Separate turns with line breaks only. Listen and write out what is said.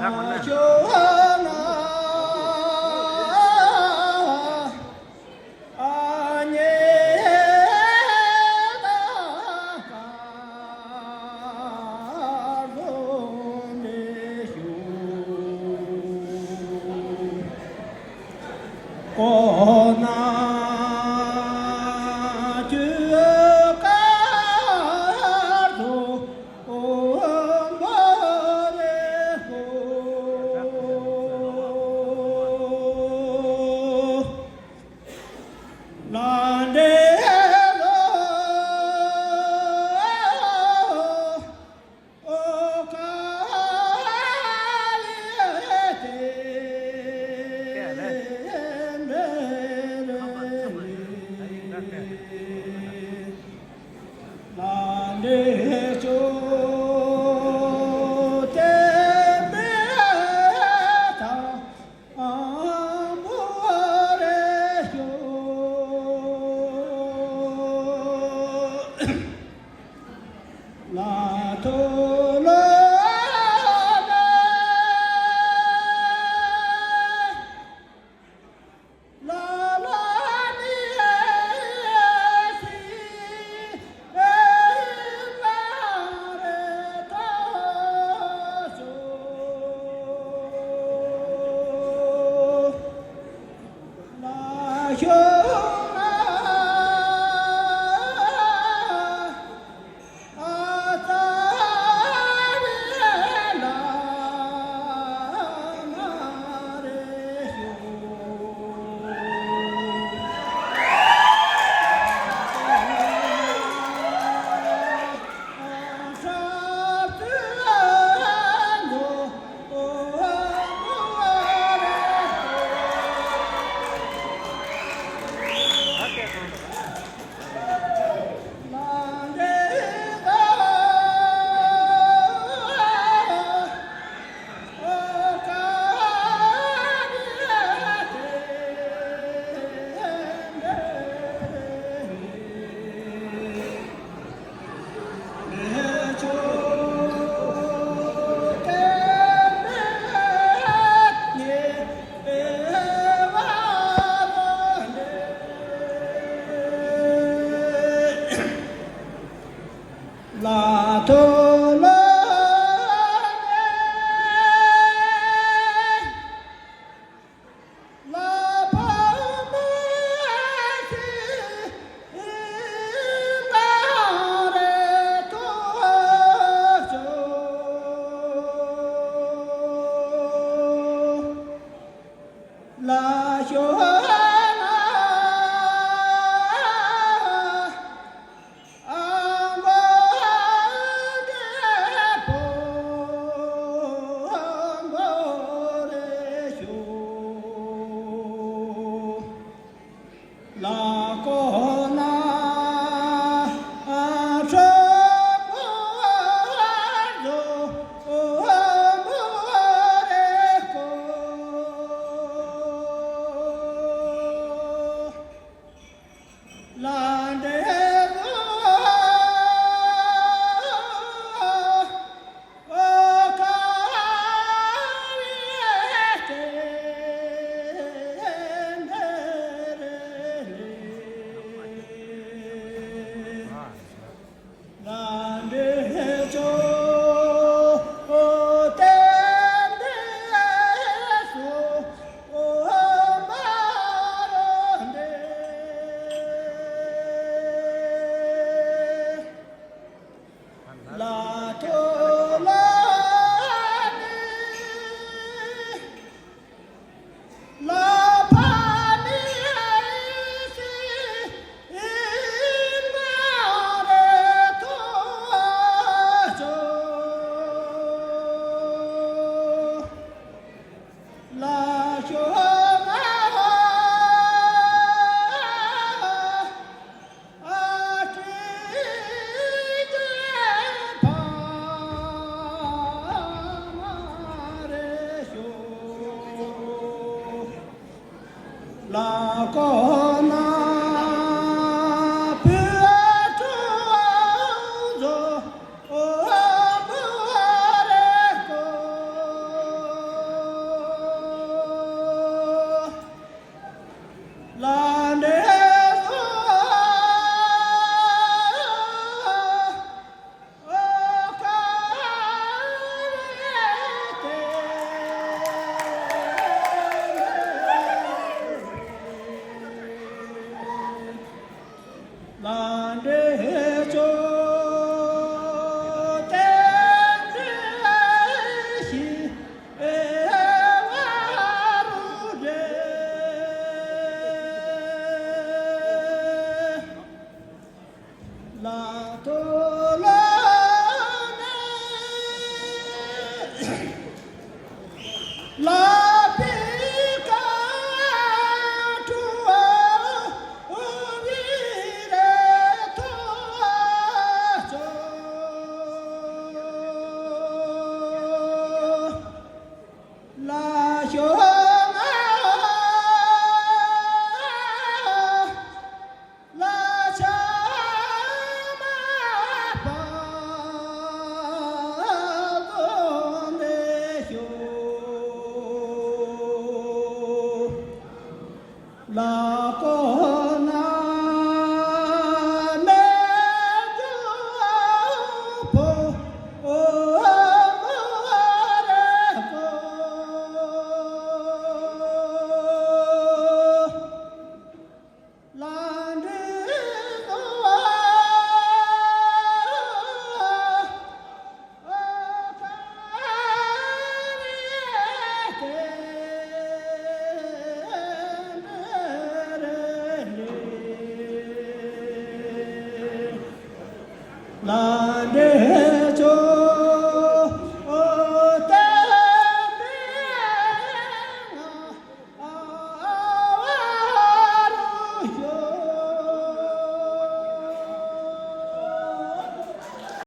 ทั้งมันนะ
có na chưa cá ru ôm bờ lê hồ là đê La to la la la ni si la re ta so la yo La to la la pa ma si la re to so la yo la con na cho do amore co la de La to la ni la pa ni si in ma re to so la yo la con na pia cho zo o amore co La pica tua vire toacho la yonga la chama pa donde yo la cona me dio po amore po la la